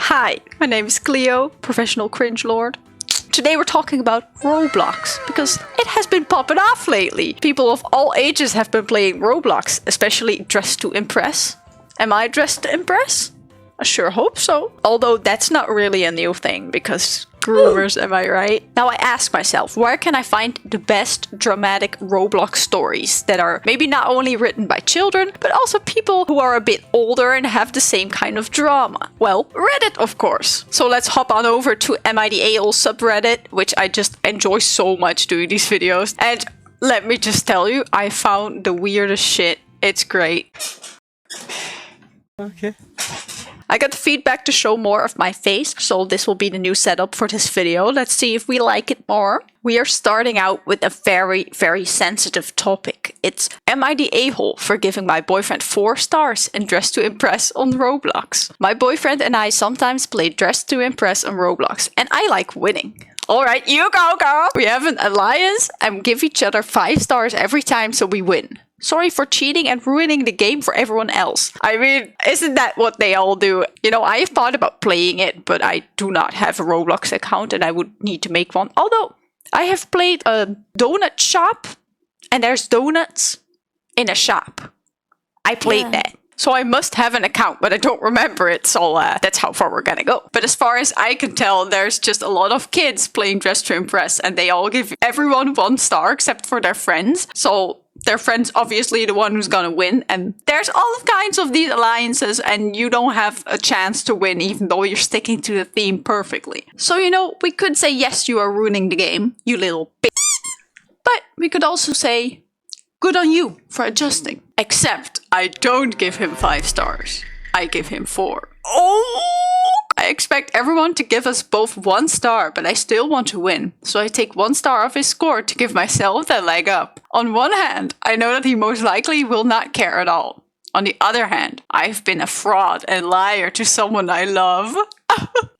Hi, my name is Cleo, professional cringe lord. Today we're talking about Roblox, because it has been popping off lately. People of all ages have been playing Roblox, especially dressed to impress. Am I dressed to impress? I sure hope so. Although that's not really a new thing, because groomers, am I right? Now I ask myself, where can I find the best dramatic Roblox stories that are maybe not only written by children, but also people who are a bit older and have the same kind of drama? Well, Reddit, of course. So let's hop on over to MESSED-UP subreddit, which I just enjoy so much doing these videos. And let me just tell you, I found the weirdest shit. It's great. Okay. I got the feedback to show more of my face, so this will be the new setup for this video. Let's see if we like it more. We are starting out with a very, very sensitive topic. It's, am I the a-hole for giving my boyfriend 4 stars in Dress to Impress on Roblox? My boyfriend and I sometimes play Dress to Impress on Roblox, and I like winning. Alright, you go, girl! We have an alliance and give each other 5 stars every time so we win. Sorry for cheating and ruining the game for everyone else. I mean, isn't that what they all do? You know, I have thought about playing it, but I do not have a Roblox account and I would need to make one. Although, I have played a donut shop and there's donuts in a shop. I played that. So I must have an account, but I don't remember it, so that's how far we're gonna go. But as far as I can tell, there's just a lot of kids playing Dress to Impress, and they all give everyone 1 star except for their friends. So their friend's obviously the one who's gonna win, and there's all kinds of these alliances, and you don't have a chance to win even though you're sticking to the theme perfectly. So, you know, we could say, yes, you are ruining the game, you little bitch. But we could also say, good on you for adjusting. Except I don't give him 5 stars. I give him 4. Oh! I expect everyone to give us both 1 star, but I still want to win. So I take 1 star off his score to give myself that leg up. On one hand, I know that he most likely will not care at all. On the other hand, I've been a fraud and liar to someone I love.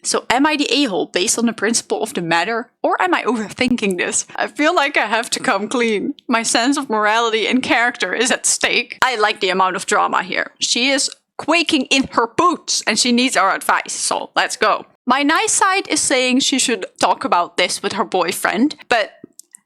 So am I the a-hole based on the principle of the matter, or am I overthinking this? I feel like I have to come clean. My sense of morality and character is at stake. I like the amount of drama here. She is quaking in her boots and she needs our advice, so let's go. My nice side is saying she should talk about this with her boyfriend, but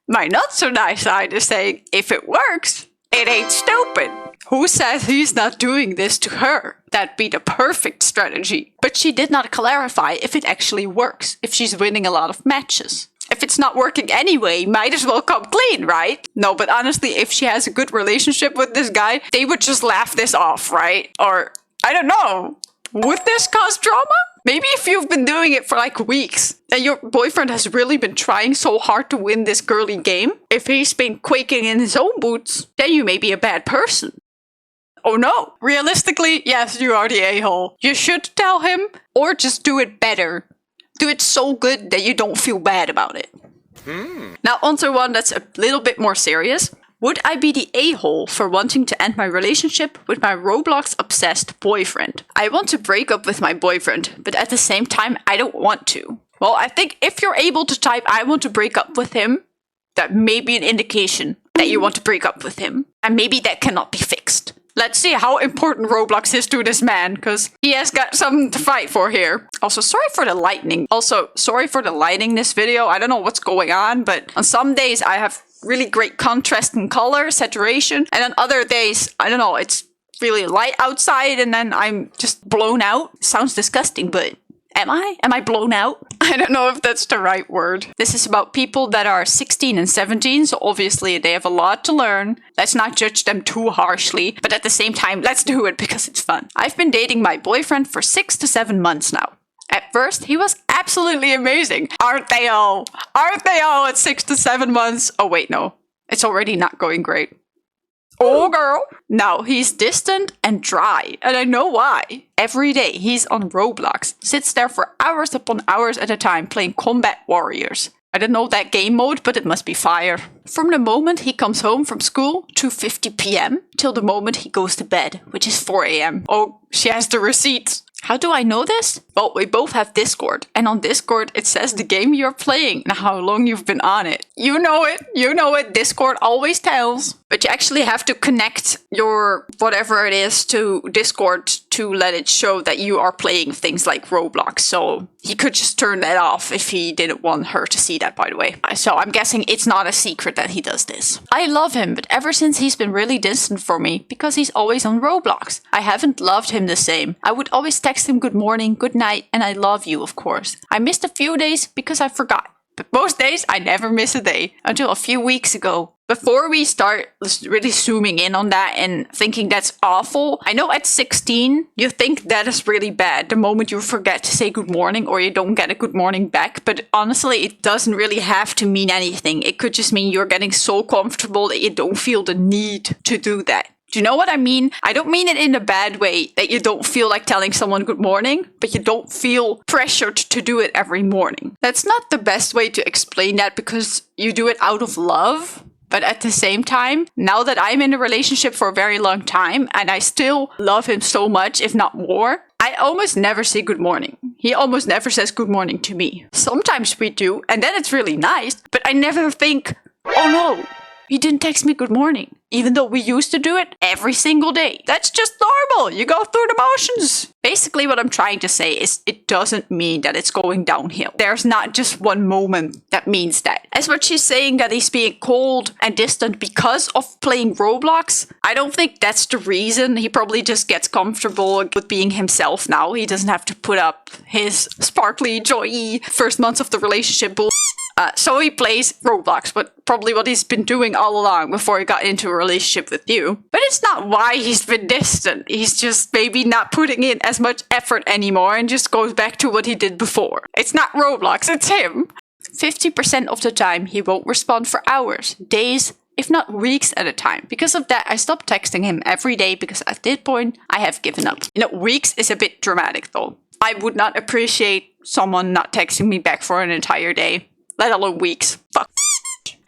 my not so nice side is saying if it works, it ain't stupid. Who says he's not doing this to her? That'd be the perfect strategy. But she did not clarify if it actually works, if she's winning a lot of matches. If it's not working anyway, might as well come clean, right? No, but honestly, if she has a good relationship with this guy, they would just laugh this off, right? Or, I don't know, would this cause drama? Maybe if you've been doing it for like weeks and your boyfriend has really been trying so hard to win this girly game, if he's been quaking in his own boots, then you may be a bad person. Oh no! Realistically, yes, you are the a-hole. You should tell him, or just do it better. Do it so good that you don't feel bad about it. Now onto one that's a little bit more serious. Would I be the a-hole for wanting to end my relationship with my Roblox-obsessed boyfriend? I want to break up with my boyfriend, but at the same time, I don't want to. Well, I think if you're able to type, I want to break up with him, that may be an indication that you want to break up with him. And maybe that cannot be fixed. Let's see how important Roblox is to this man, because he has got something to fight for here. Also, sorry for the lighting. Also, sorry for the lighting this video. I don't know what's going on, but on some days I have really great contrast in color, saturation. And on other days, I don't know, it's really light outside and then I'm just blown out. Sounds disgusting, but am I? Am I blown out? I don't know if that's the right word. This is about people that are 16 and 17, so obviously they have a lot to learn. Let's not judge them too harshly, but at the same time, let's do it because it's fun. I've been dating my boyfriend for 6 to 7 months now. At first, he was absolutely amazing. Aren't they all? Aren't they all at 6 to 7 months? Oh wait, no. It's already not going great. Oh girl! Now he's distant and dry, and I know why. Every day he's on Roblox, sits there for hours upon hours at a time playing Combat Warriors. I don't know that game mode, but it must be fire. From the moment he comes home from school, 2:50 p.m, till the moment he goes to bed, which is 4 a.m. Oh, she has the receipts. How do I know this? Well, we both have Discord, and on Discord it says the game you're playing and how long you've been on it. You know it, Discord always tells. But you actually have to connect your whatever it is to Discord to let it show that you are playing things like Roblox. So he could just turn that off if he didn't want her to see that, by the way. So I'm guessing it's not a secret that he does this. I love him, but ever since he's been really distant from me because he's always on Roblox. I haven't loved him the same. I would always text him good morning, good night, and I love you, of course. I missed a few days because I forgot. But most days, I never miss a day. Until a few weeks ago. Before we start really zooming in on that and thinking that's awful, I know at 16, you think that is really bad. The moment you forget to say good morning or you don't get a good morning back. But honestly, it doesn't really have to mean anything. It could just mean you're getting so comfortable that you don't feel the need to do that. Do you know what I mean? I don't mean it in a bad way, that you don't feel like telling someone good morning, but you don't feel pressured to do it every morning. That's not the best way to explain that because you do it out of love. But at the same time, now that I'm in a relationship for a very long time and I still love him so much, if not more, I almost never say good morning. He almost never says good morning to me. Sometimes we do, and then it's really nice, but I never think, oh no, he didn't text me good morning. Even though we used to do it every single day. That's just normal. You go through the motions. Basically, what I'm trying to say is it doesn't mean that it's going downhill. There's not just one moment that means that. As what she's saying that he's being cold and distant because of playing Roblox, I don't think that's the reason. He probably just gets comfortable with being himself now. He doesn't have to put up his sparkly, joy first months of the relationship bull. So he plays Roblox, but probably what he's been doing all along before he got into a relationship with you. But it's not why he's been distant. He's just maybe not putting in as much effort anymore and just goes back to what he did before. It's not Roblox, it's him. 50% of the time, he won't respond for hours, days, if not weeks at a time. Because of that, I stopped texting him every day because at this point, I have given up. You know, weeks is a bit dramatic though. I would not appreciate someone not texting me back for an entire day. Let alone weeks. Fuck.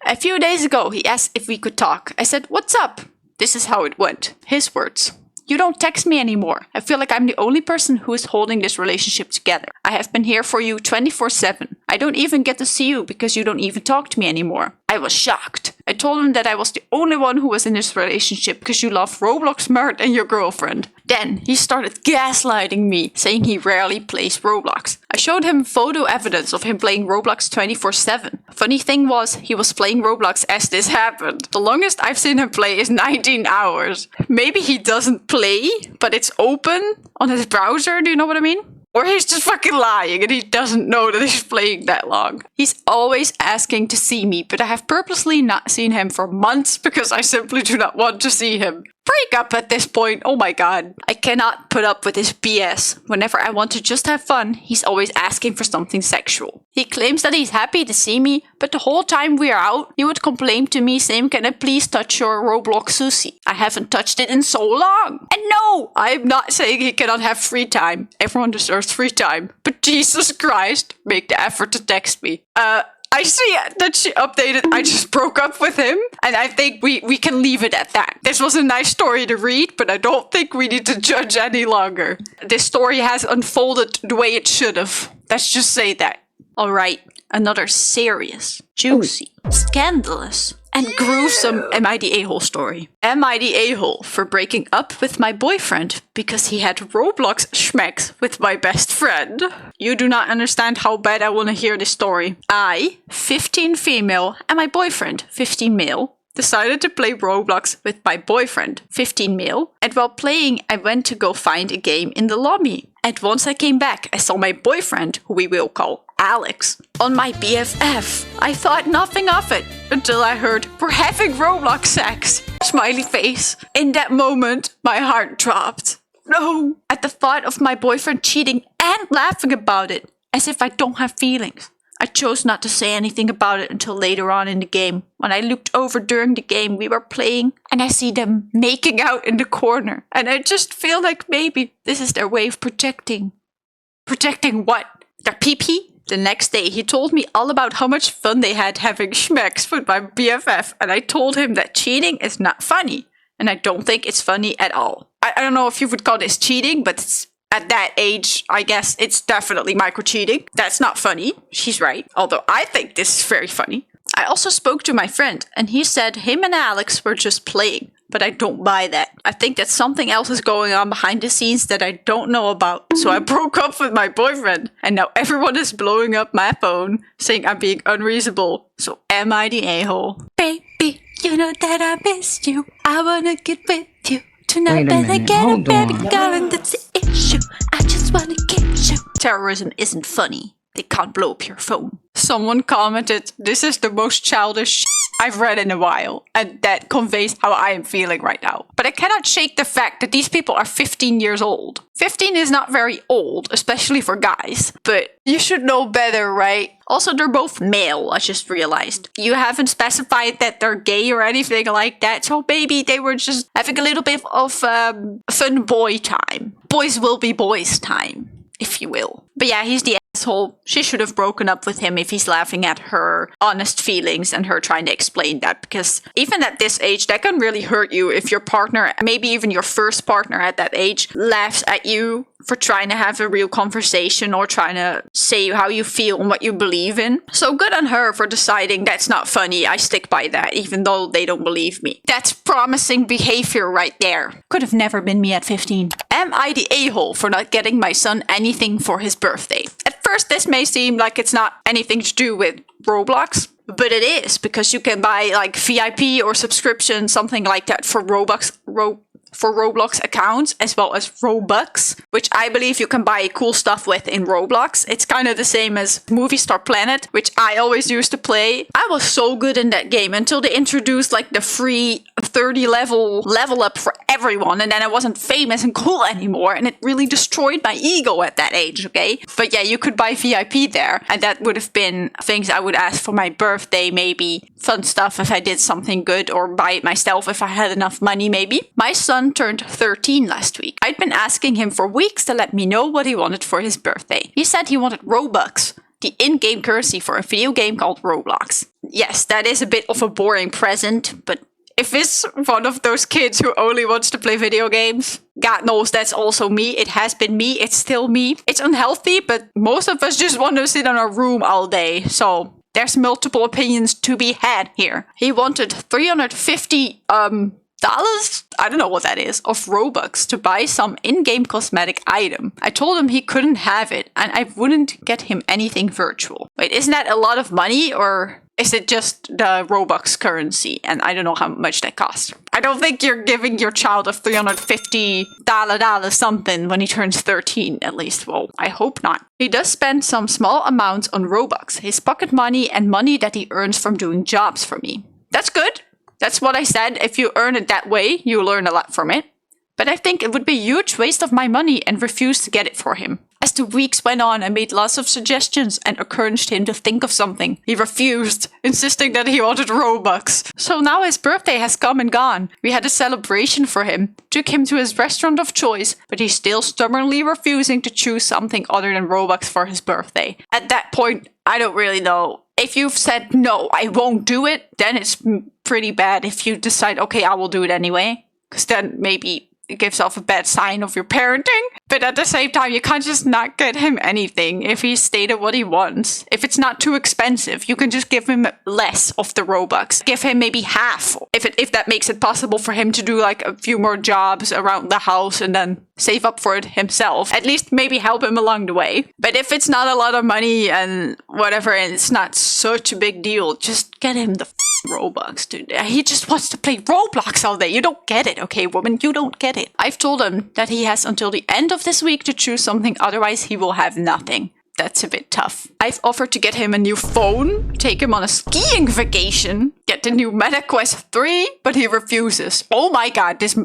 A few days ago, he asked if we could talk. I said, what's up? This is how it went. His words. You don't text me anymore. I feel like I'm the only person who is holding this relationship together. I have been here for you 24/7. I don't even get to see you because you don't even talk to me anymore. I was shocked. I told him that I was the only one who was in this relationship because you love Roblox more than your girlfriend. Then he started gaslighting me, saying he rarely plays Roblox. I showed him photo evidence of him playing Roblox 24/7. Funny thing was, he was playing Roblox as this happened. The longest I've seen him play is 19 hours. Maybe he doesn't play, but it's open on his browser, do you know what I mean? Or he's just fucking lying and he doesn't know that he's playing that long. He's always asking to see me, but I have purposely not seen him for months because I simply do not want to see him. Break up at this point, oh my god. I cannot put up with this BS. Whenever I want to just have fun, he's always asking for something sexual. He claims that he's happy to see me, but the whole time we are out, he would complain to me saying, can I please touch your Roblox sushi? I haven't touched it in so long. And no, I'm not saying he cannot have free time. Everyone deserves free time. But Jesus Christ, make the effort to text me. I see that she updated, I just broke up with him, and I think we can leave it at that. This was a nice story to read, but I don't think we need to judge any longer. This story has unfolded the way it should have. Let's just say that. Alright, another serious, juicy, scandalous, and gruesome Am I the A-hole story. Am I the a-hole for breaking up with my boyfriend because he had Roblox schmecks with my best friend? You do not understand how bad I want to hear this story. I, 15 female, and my boyfriend, 15 male, decided to play Roblox with my boyfriend, 15 male, and while playing I went to go find a game in the lobby. And once I came back, I saw my boyfriend, who we will call Alex, on my BFF. I thought nothing of it until I heard, we're having Roblox sex. Smiley face. In that moment, my heart dropped. No. At the thought of my boyfriend cheating and laughing about it, as if I don't have feelings. I chose not to say anything about it until later on in the game. When I looked over during the game we were playing and I see them making out in the corner. And I just feel like maybe this is their way of protecting. Protecting what? Their pee-pee? The next day he told me all about how much fun they had having schmecks with my BFF. And I told him that cheating is not funny. And I don't think it's funny at all. I don't know if you would call this cheating, but it's... At that age, I guess it's definitely micro-cheating. That's not funny. She's right. Although I think this is very funny. I also spoke to my friend, and he said him and Alex were just playing. but I don't buy that. I think that something else is going on behind the scenes that I don't know about. So I broke up with my boyfriend, and now everyone is blowing up my phone, saying I'm being unreasonable. So am I the a-hole? Baby, you know that I missed you. I wanna get with you. Tonight, Wait a minute, hold baby on. girl, and that's the issue. I just wanna get you. Terrorism isn't funny. They can't blow up your phone. Someone commented, this is the most childish I've read in a while, and that conveys how I am feeling right now. But I cannot shake the fact that these people are 15 years old. 15 is not very old, especially for guys, but you should know better, right? Also, they're both male, I just realized. You haven't specified that they're gay or anything like that, so maybe they were just having a little bit of fun boy time. Boys will be boys time, if you will. But yeah, he's the asshole. She should have broken up with him if he's laughing at her honest feelings and her trying to explain that, because even at this age, that can really hurt you if your partner, maybe even your first partner at that age, laughs at you for trying to have a real conversation or trying to say how you feel and what you believe in. So good on her for deciding that's not funny. I stick by that, even though they don't believe me. That's promising behavior right there. Could have never been me at 15. Am I the a-hole for not getting my son anything for his birthday? At first, this may seem like it's not anything to do with Roblox, but it is, because you can buy like VIP or subscription, something like that, for Roblox accounts, as well as Robux, which I believe you can buy cool stuff with in Roblox. It's kind of the same as Movie Star Planet, which I always used to play. I was so good in that game until they introduced like the free 30 level up for everyone, and then I wasn't famous and cool anymore, and it really destroyed my ego at that age, okay? But yeah, you could buy VIP there, and that would have been things I would ask for my birthday, maybe fun stuff if I did something good, or buy it myself if I had enough money, maybe. My son turned 13 last week. I'd been asking him for weeks to let me know what he wanted for his birthday. He said he wanted Robux, the in-game currency for a video game called Roblox. Yes, that is a bit of a boring present, but if it's one of those kids who only wants to play video games, God knows that's also me. It has been me. It's still me. It's unhealthy, but most of us just want to sit in our room all day, so there's multiple opinions to be had here. He wanted $350 I don't know what that is, of Robux to buy some in-game cosmetic item. I told him he couldn't have it, and I wouldn't get him anything virtual. Wait, isn't that a lot of money, or is it just the Robux currency? And I don't know how much that costs. I don't think you're giving your child a $350 something when he turns 13, at least. Well, I hope not. He does spend some small amounts on Robux, his pocket money and money that he earns from doing jobs for me. That's good. That's what I said. If you earn it that way, you learn a lot from it. But I think it would be a huge waste of my money and refused to get it for him. As the weeks went on, I made lots of suggestions and encouraged him to think of something. He refused, insisting that he wanted Robux. So now his birthday has come and gone. We had a celebration for him, took him to his restaurant of choice, but he's still stubbornly refusing to choose something other than Robux for his birthday. At that point, I don't really know. If you've said, no, I won't do it, then it's pretty bad. If you decide, okay, I will do it anyway, because then maybe it gives off a bad sign of your parenting. But at the same time, you can't just not get him anything if he stated what he wants. If it's not too expensive, you can just give him less of the Robux. Give him maybe half, if that makes it possible for him to do like a few more jobs around the house and then save up for it himself. At least maybe help him along the way. But if it's not a lot of money and whatever, and it's not such a big deal, just get him the Robux, dude. He just wants to play Roblox all day. You don't get it, okay, woman? You don't get it. I've told him that he has until the end of this week to choose something, otherwise he will have nothing. That's a bit tough. I've offered to get him a new phone, take him on a skiing vacation, get the new Meta Quest 3, but he refuses. Oh my god, this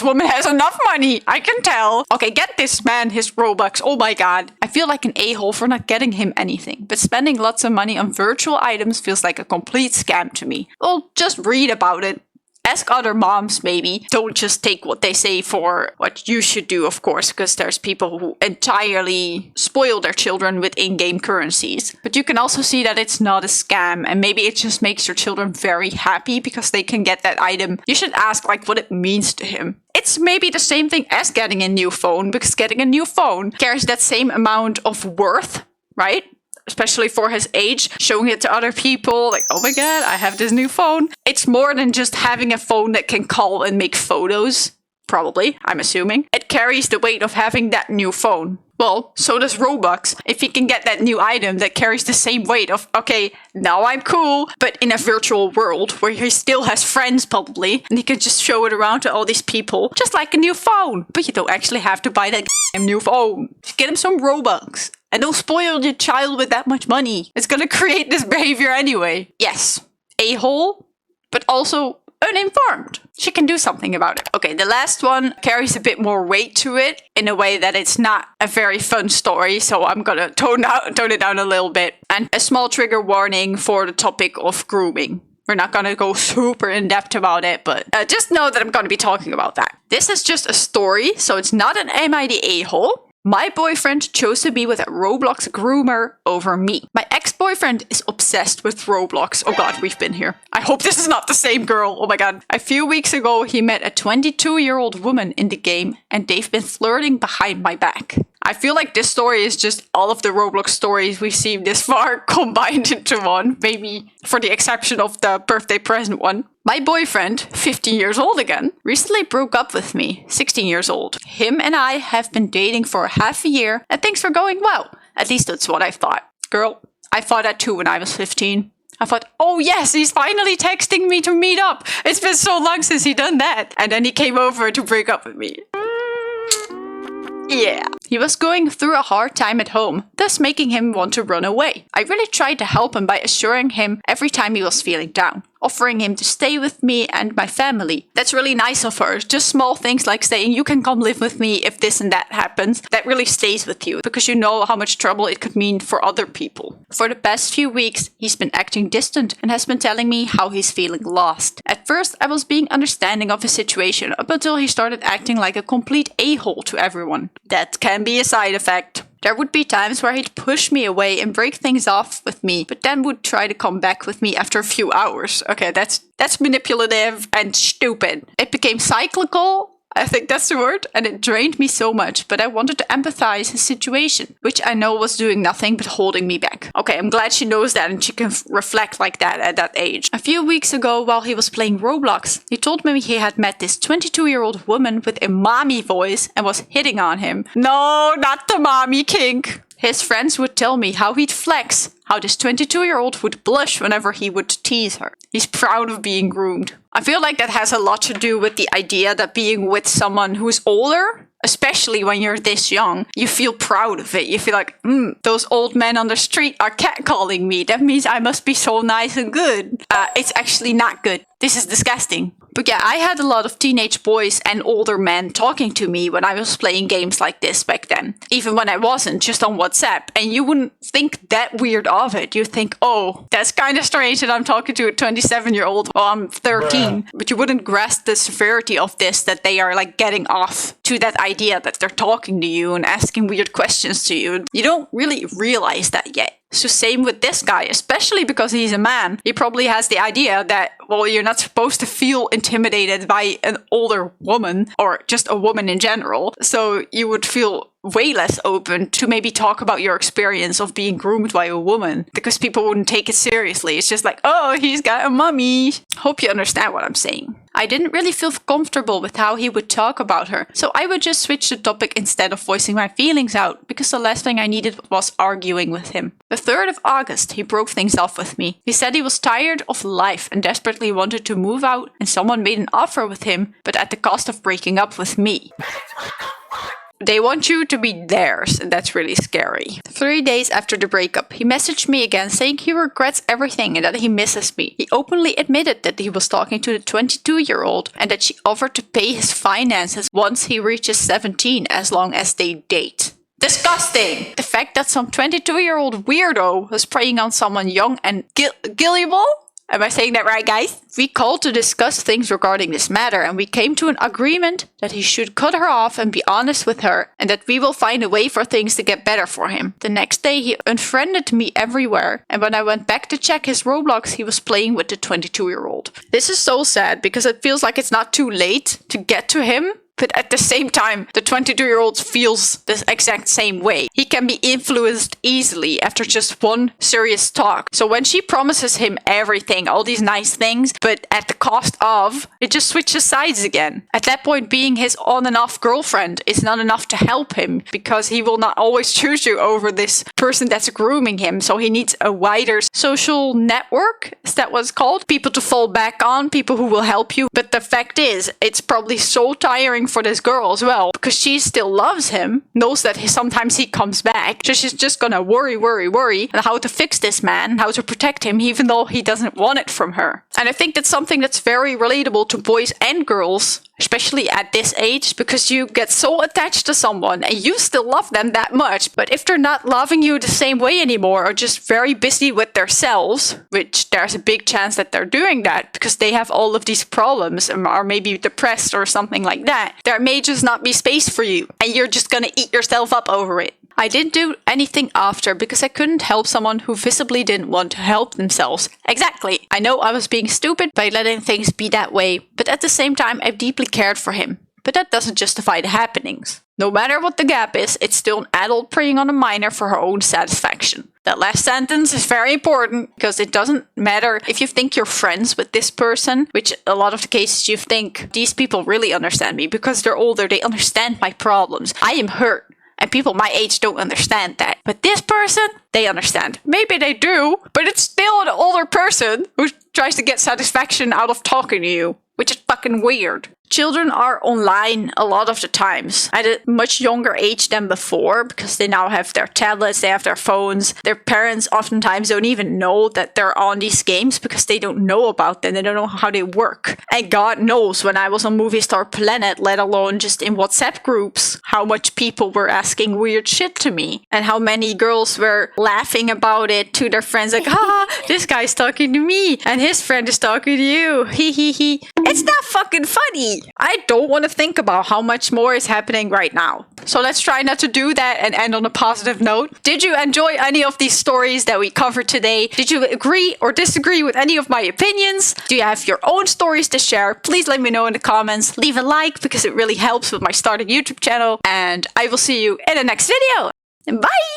woman has enough money, I can tell. Okay, get this man his Robux. Oh my god. I feel like an a-hole for not getting him anything, but spending lots of money on virtual items feels like a complete scam to me. Well, just read about it. Ask other moms, maybe. Don't just take what they say for what you should do, of course, because there's people who entirely spoil their children with in-game currencies. But you can also see that it's not a scam, and maybe it just makes your children very happy because they can get that item. You should ask, like, what it means to him. It's maybe the same thing as getting a new phone, because getting a new phone carries that same amount of worth, right? especially for his age, showing it to other people, like, oh my god, I have this new phone. It's more than just having a phone that can call and make photos. Probably, I'm assuming. It carries the weight of having that new phone. Well, so does Robux. If he can get that new item that carries the same weight of, okay, now I'm cool, but in a virtual world where he still has friends probably, and he can just show it around to all these people, just like a new phone. But you don't actually have to buy that new phone. Just get him some Robux. And don't spoil your child with that much money. It's gonna create this behavior anyway. Yes, a-hole, but also uninformed. She can do something about it. Okay, the last one carries a bit more weight to it in a way that it's not a very fun story, so I'm gonna tone it down a little bit. And a small trigger warning for the topic of grooming. We're not gonna go super in depth about it, but just know that I'm gonna be talking about that. This is just a story, so it's not an am I the a-hole. My boyfriend chose to be with a Roblox groomer over me. My ex-boyfriend is obsessed with Roblox. Oh god, we've been here. I hope this is not the same girl. Oh my god. A few weeks ago, he met a 22-year-old woman in the game, and they've been flirting behind my back. I feel like this story is just all of the Roblox stories we've seen this far combined into one. Maybe for the exception of the birthday present one. My boyfriend, 15 years old again, recently broke up with me, 16 years old. Him and I have been dating for half a year and things were going well. At least that's what I thought. Girl, I thought that too when I was 15. I thought, oh yes, he's finally texting me to meet up. It's been so long since he done that. And then he came over to break up with me. Yeah. He was going through a hard time at home, thus making him want to run away. I really tried to help him by assuring him every time he was feeling down, offering him to stay with me and my family. That's really nice of her. Just small things like saying you can come live with me if this and that happens. That really stays with you because you know how much trouble it could mean for other people. For the past few weeks, he's been acting distant and has been telling me how he's feeling lost. At first, I was being understanding of his situation up until he started acting like a complete a-hole to everyone. That can be a side effect. There would be times where he'd push me away and break things off with me, but then would try to come back with me after a few hours. Okay, that's manipulative and stupid. It became cyclical. I think that's the word, and it drained me so much, but I wanted to empathize his situation, which I know was doing nothing but holding me back. Okay, I'm glad she knows that and she can reflect like that at that age. A few weeks ago, while he was playing Roblox, he told me he had met this 22-year-old woman with a mommy voice and was hitting on him. No, not the mommy kink. His friends would tell me how he'd flex, how this 22-year-old would blush whenever he would tease her. He's proud of being groomed. I feel like that has a lot to do with the idea that being with someone who's older, especially when you're this young, you feel proud of it. You feel like, those old men on the street are catcalling me. That means I must be so nice and good. It's actually not good. This is disgusting. But yeah, I had a lot of teenage boys and older men talking to me when I was playing games like this back then. Even when I wasn't, just on WhatsApp. And you wouldn't think that weird of it. You think, oh, that's kind of strange that I'm talking to a 27-year-old while I'm 13. But you wouldn't grasp the severity of this, that they are like getting off to that idea that they're talking to you and asking weird questions to you. You don't really realize that yet. So same with this guy, especially because he's a man. He probably has the idea that, well, you're not supposed to feel intimidated by an older woman or just a woman in general. So you would feel way less open to maybe talk about your experience of being groomed by a woman because people wouldn't take it seriously. It's just like, oh, he's got a mummy. Hope you understand what I'm saying. I didn't really feel comfortable with how he would talk about her, so I would just switch the topic instead of voicing my feelings out, because the last thing I needed was arguing with him. The 3rd of August, he broke things off with me. He said he was tired of life and desperately wanted to move out, and someone made an offer with him, but at the cost of breaking up with me. They want you to be theirs, and that's really scary. 3 days after the breakup, he messaged me again saying he regrets everything and that he misses me. He openly admitted that he was talking to the 22-year-old and that she offered to pay his finances once he reaches 17 as long as they date. Disgusting! The fact that some 22-year-old weirdo was preying on someone young and gullible? Am I saying that right, guys? We called to discuss things regarding this matter, and we came to an agreement that he should cut her off and be honest with her, and that we will find a way for things to get better for him. The next day, he unfriended me everywhere, and when I went back to check his Roblox, he was playing with the 22-year-old. This is so sad, because it feels like it's not too late to get to him, But at the same time, the 22-year-old feels the exact same way. He can be influenced easily after just one serious talk. So when she promises him everything, all these nice things, but at the cost of, it just switches sides again. At that point, being his on and off girlfriend is not enough to help him, because he will not always choose you over this person that's grooming him. So he needs a wider social network, is that what's called? People to fall back on, people who will help you. But the fact is, it's probably so tiring for this girl as well, because she still loves him, knows that sometimes he comes back. So she's just gonna worry on how to fix this man, how to protect him, even though he doesn't want it from her. And I think that's something that's very relatable to boys and girls, especially at this age, because you get so attached to someone and you still love them that much. But if they're not loving you the same way anymore, or just very busy with themselves, which there's a big chance that they're doing that because they have all of these problems, or maybe depressed or something like that, there may just not be space for you and you're just gonna eat yourself up over it. I didn't do anything after because I couldn't help someone who visibly didn't want to help themselves. Exactly. I know I was being stupid by letting things be that way, but at the same time I deeply cared for him. But that doesn't justify the happenings. No matter what the gap is, it's still an adult preying on a minor for her own satisfaction. That last sentence is very important, because it doesn't matter if you think you're friends with this person, which a lot of the cases you think, these people really understand me because they're older, they understand my problems. I am hurt. And people my age don't understand that. But this person, they understand. Maybe they do, but it's still an older person who tries to get satisfaction out of talking to you, which is fucking weird. Children are online a lot of the times at a much younger age than before, because they now have their tablets, they have their phones. Their parents oftentimes don't even know that they're on these games because they don't know about them. They don't know how they work. And God knows, when I was on Movie Star Planet, let alone just in WhatsApp groups, how much people were asking weird shit to me. And how many girls were laughing about it to their friends, like, this guy's talking to me and his friend is talking to you. He. It's not fucking funny. I don't want to think about how much more is happening right now. So let's try not to do that and end on a positive note. Did you enjoy any of these stories that we covered today? Did you agree or disagree with any of my opinions? Do you have your own stories to share? Please let me know in the comments. Leave a like because it really helps with my starting YouTube channel. And I will see you in the next video. Bye!